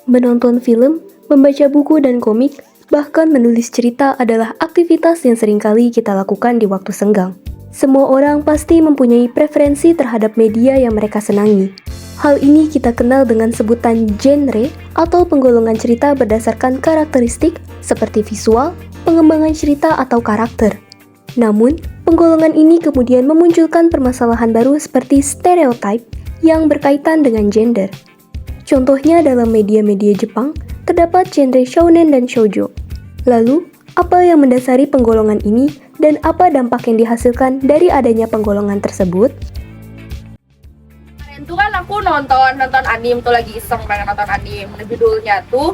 Menonton film, membaca buku dan komik, bahkan menulis cerita adalah aktivitas yang seringkali kita lakukan di waktu senggang. Semua orang pasti mempunyai preferensi terhadap media yang mereka senangi. Hal ini kita kenal dengan sebutan genre atau penggolongan cerita berdasarkan karakteristik seperti visual, pengembangan cerita atau karakter. Namun, penggolongan ini kemudian memunculkan permasalahan baru seperti stereotype yang berkaitan dengan gender. Contohnya dalam media-media Jepang, terdapat genre shounen dan shoujo. Lalu, apa yang mendasari penggolongan ini dan apa dampak yang dihasilkan dari adanya penggolongan tersebut? Kemarin tuh kan aku nonton anime tuh, lagi iseng pengen nonton anime. Judulnya tuh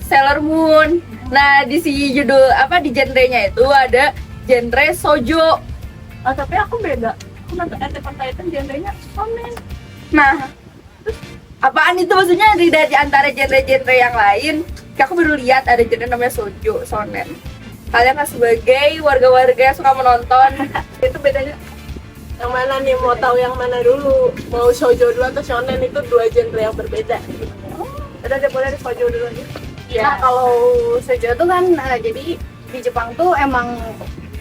Sailor Moon. Nah, di di genrenya itu ada genre shoujo. Tapi aku beda. Aku nonton Attack on Titan genrenya shonen. Nah, apaan itu maksudnya dari antara genre-genre yang lain? Kayak aku baru lihat ada genre namanya shoujo, shonen. Kalian kan sebagai warga-warga yang suka menonton, itu bedanya Yang mana nih, mau tahu yang mana dulu? Mau shoujo dulu atau shonen? Itu dua genre yang berbeda. ada boleh di shoujo dulu aja. Nah, kalau shoujo tuh kan jadi di Jepang tuh emang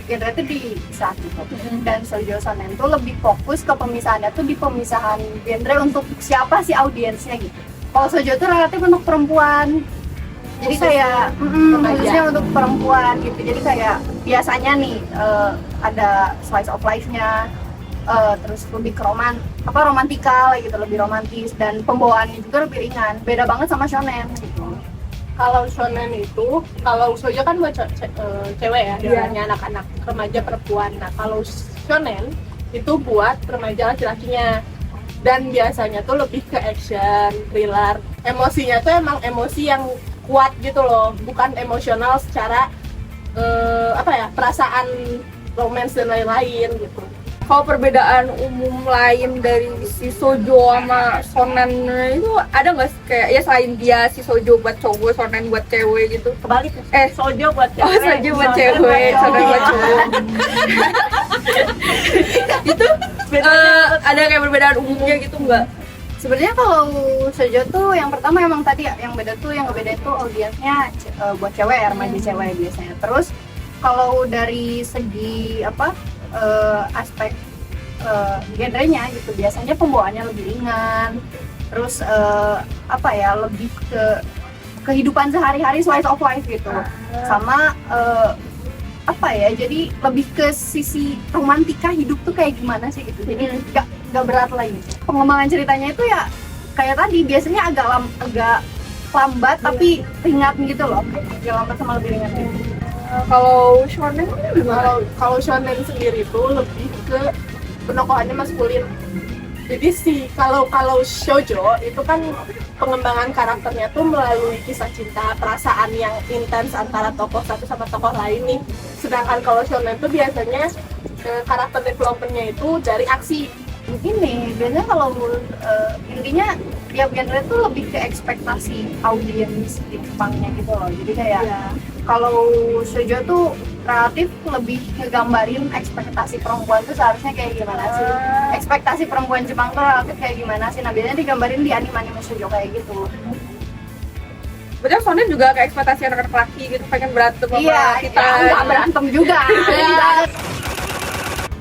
genre itu dipisah gitu. Dan shoujo shonen tuh lebih fokus ke pemisahannya tuh di pemisahan genre untuk siapa sih audiensnya gitu. Kalau shoujo tuh relatif untuk perempuan. Jadi kayak khususnya untuk perempuan gitu. Jadi kayak biasanya nih ada slice of life-nya, terus lebih ke romantikal gitu, lebih romantis, dan pembawaannya juga lebih ringan. Beda banget sama shonen gitu. Kalau shonen itu, kalau shoujo kan buat cewek ya, biasanya anak-anak remaja perempuan. Nah, kalau shonen itu buat remaja laki-lakinya. Dan biasanya tuh lebih ke action, thriller. Emosinya tuh emang emosi yang kuat gitu loh, bukan emosional secara perasaan romance dan lain-lain gitu. Kalau perbedaan umum lain dari si shoujo sama shonen itu ada nggak sih? Kayak ya selain dia si shoujo buat cowok, shonen buat cewek gitu. Kebalik, shoujo buat cewek. Oh, shoujo buat cewek, shonen buat cowok. Itu ada kayak perbedaan umumnya gitu nggak? Sebenarnya kalau shoujo tuh yang pertama emang tadi yang ngebedain tuh audiensnya buat cewek ya, remaja cewek biasanya. Terus kalau dari segi aspek genrenya gitu, biasanya pembawaannya lebih ringan. Terus lebih ke kehidupan sehari-hari, slice of life gitu. Sama jadi lebih ke sisi romantika hidup tuh kayak gimana sih gitu. Jadi nggak berat lagi. Pengembangan ceritanya itu ya kayak tadi, biasanya agak lambat tapi ringan gitu loh. Agak lambat sama lebih ringan gitu. Kalau shonen gimana? Kalau shonen sendiri itu lebih ke penokohannya maskulin. Jadi kalau shoujo itu kan pengembangan karakternya tuh melalui kisah cinta, perasaan yang intens antara tokoh satu sama tokoh lain nih. Sedangkan kalau shonen tuh biasanya karakter developmentnya itu dari aksi. Begini, biasanya kalau intinya tiap genre tuh lebih ke ekspektasi audiens di Jepangnya gitu loh. Jadi kayak kalau shoujo tuh relatif lebih ngegambarin ekspektasi perempuan tuh seharusnya kayak gimana sih. Ekspektasi perempuan Jepang tuh relatif kayak gimana sih. Nah, biasanya digambarin di anime-anime shoujo kayak gitu. Berarti shonen juga kayak ekspektasi anak-anak laki gitu, pengen berantem sama kita. Iya, nggak berantem juga.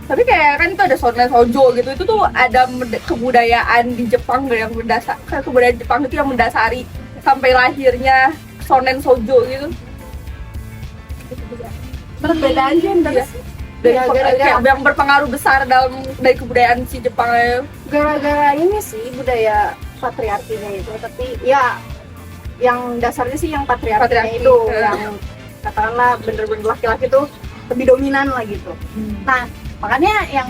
Tapi kayak kan itu ada shonen shoujo gitu, itu tuh ada kebudayaan di Jepang yang kebudayaan Jepang itu yang mendasari sampai lahirnya shonen shoujo gitu. Perbedaan gender sih. Kayak yang berpengaruh besar dari kebudayaan si Jepang. Gara-gara ini sih budaya patriarkinya itu, tapi ya yang dasarnya sih yang patriarki itu, yang katakanlah bener-bener laki-laki tuh lebih dominan lah gitu. Nah, makanya yang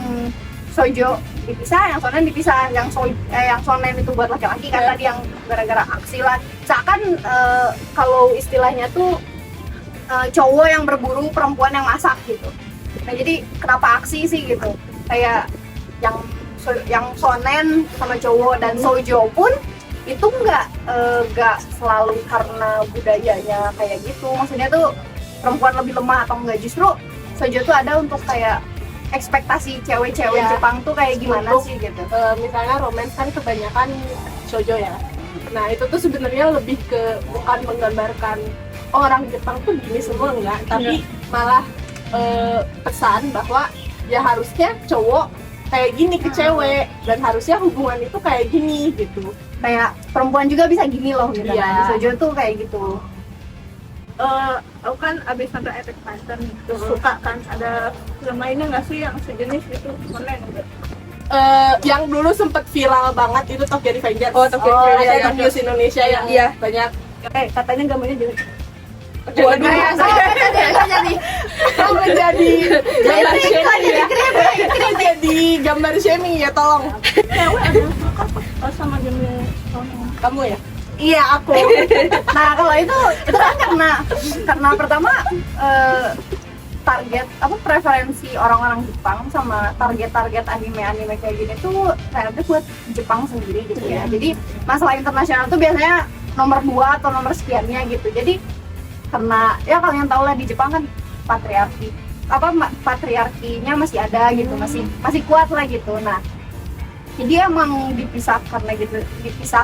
shoujo dipisah, yang shonen dipisah. Yang shonen itu buat laki-laki kan tadi yang gara-gara aksi lah. Seakan kalau istilahnya tuh cowok yang berburu, perempuan yang masak gitu. Nah, jadi kenapa aksi sih gitu? Kayak yang shonen sama cowok dan shoujo pun itu nggak selalu karena budayanya kayak gitu. Maksudnya tuh perempuan lebih lemah atau enggak, justru shoujo tuh ada untuk kayak ekspektasi cewek-cewek Jepang tuh kayak gimana sih gitu. Misalnya romance kan kebanyakan shoujo ya. Nah itu tuh sebenarnya lebih ke bukan menggambarkan orang Jepang tuh gini semua enggak, tapi malah pesan bahwa ya harusnya cowok kayak gini ke cewek dan harusnya hubungan itu kayak gini gitu. Kayak perempuan juga bisa gini loh gitu Iya. kan. Di Shoujo tuh kayak gitu. Aku kan abis nonton Attack Titan suka kan ada film lainnya nggak sih yang sejenis gitu shonen gitu. Yang dulu sempet viral banget itu Tokyo Revengers. Oh, Tokyo Ada Revengers. di news Indonesia yang Iya. banyak. Katanya gambarnya jelek. Waduh. Kok menjadi gambar shaming ya? Kok jadi gambar shaming ya, tolong. Cewek ada yang suka kok sama genre shonen. Kamu ya? Iya aku. Nah kalau itu kan karena pertama target preferensi orang-orang Jepang sama target anime kayak gini tuh kayaknya buat Jepang sendiri gitu ya. Jadi masalah internasional tuh biasanya nomor 2 atau nomor sekiannya gitu. Jadi karena ya kalian tahu lah di Jepang kan patriarkinya masih ada gitu, masih kuat lah gitu. Nah jadi emang dipisah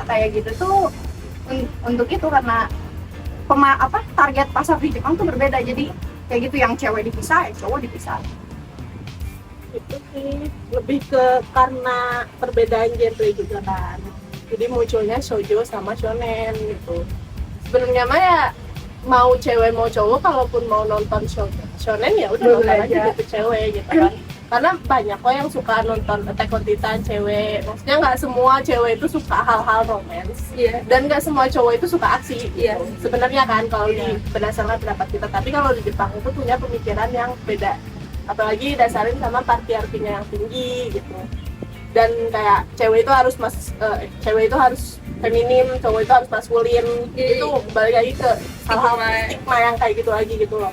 kayak gitu tuh untuk itu karena target pasar di Jepang tuh berbeda, jadi kayak gitu yang cewek dipisah, yang cowok dipisah. Itu sih lebih ke karena perbedaan genre juga kan. Jadi munculnya shoujo sama shonen gitu. Sebenarnya mah ya mau cewek mau cowok kalaupun mau nonton shonen ya udah nonton aja gitu cewek gitu kan. Karena banyak kok yang suka nonton Attack on Titan cewek. Maksudnya nggak semua cewek itu suka hal-hal romance. Iya. Dan nggak semua cowok itu suka aksi. Iya. Sebenarnya kan kalau berdasarkan pendapat kita. Tapi kalau di Jepang itu punya pemikiran yang beda. Apalagi dasarin sama patriarkinya yang tinggi gitu. Dan kayak cewek itu harus feminim, cowok itu harus maskulin. Itu balik lagi ke hal-hal stigma yang kayak gitu lagi gitu loh.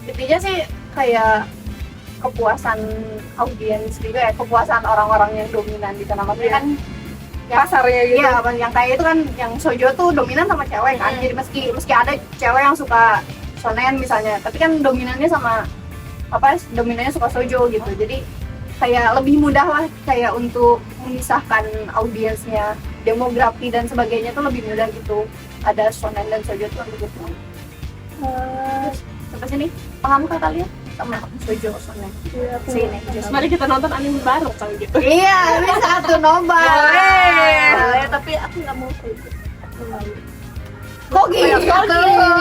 Intinya sih kayak kepuasan audiens juga ya, kepuasan orang-orang yang dominan di sana. Maksudnya kan Pasarnya gitu. iya, yang kayak itu kan yang shoujo tuh dominan sama cewek kan. Jadi meski ada cewek yang suka shonen misalnya, tapi kan dominannya suka shoujo gitu. Jadi kayak lebih mudah lah kayak untuk memisahkan audiensnya, demografi dan sebagainya tuh lebih mudah gitu. Ada shonen dan shoujo tuh untuk itu. Sampai sini paham kah kalian sama shoujo shonen? Sini. Mari kita nonton anime bareng kalau gitu. Iya, ini satu nobar. Boleh, tapi aku nggak mau shoujo. Kok gitu?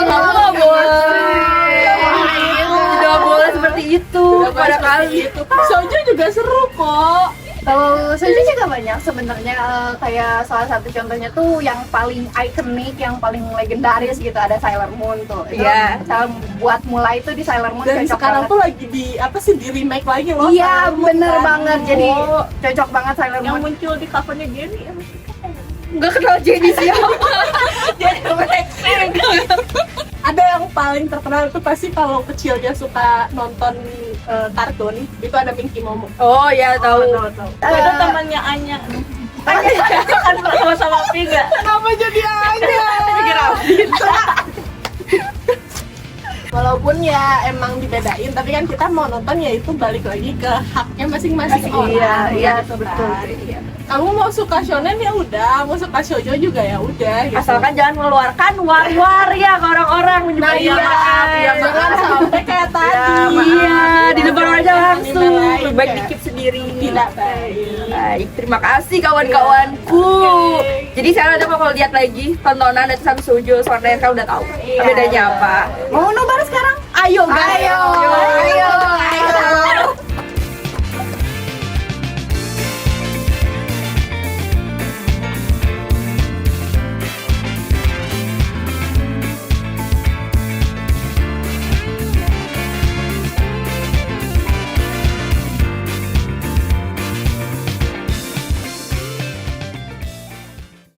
Kamu nggak boleh. Tidak boleh seperti itu. Pada kali. Shoujo juga seru kok. Kalau shoujo juga banyak sebenarnya, kayak salah satu contohnya tuh yang paling ikonik, yang paling legendaris gitu, ada Sailor Moon tuh. Iya. Buat mulai itu di Sailor Moon Dan cocok sekarang banget. tuh lagi di remake lagi loh. Iya, Sailor Moon bener kan. banget. Jadi cocok banget Sailor Yang Moon. muncul di covernya Jenny ya. Nggak kenal Jenny siapa. Jadi Blackpink. Ada yang paling terkenal itu pasti kalau kecilnya suka nonton kartun, itu ada Minky Momo. Oh ya tahu. Itu temannya Anya. Kan sama-sama Piga. Kenapa jadi Anya? Walaupun ya emang dibedain, tapi kan kita mau nonton ya itu balik lagi ke haknya masing-masing orang. Iya, gitu betul. kan. Iya. Kamu mau suka shonen ya udah, mau suka shoujo juga ya udah. Gitu. Asalkan jangan mengeluarkan war-war ya ke orang-orang Nah, menyebabkan iya, maaf, ya, jangan sampai kayak tadi. Iya, di depan aja langsung. Anime lain Baik kayak dikit sendiri. Tidak baik. Baik, terima kasih kawan-kawanku. Jadi sekarang coba kalau lihat lagi tontonan itu sama shoujo, shonen kan udah tahu bedanya apa. Mau nobar sekarang? Ayo guys. Ayo.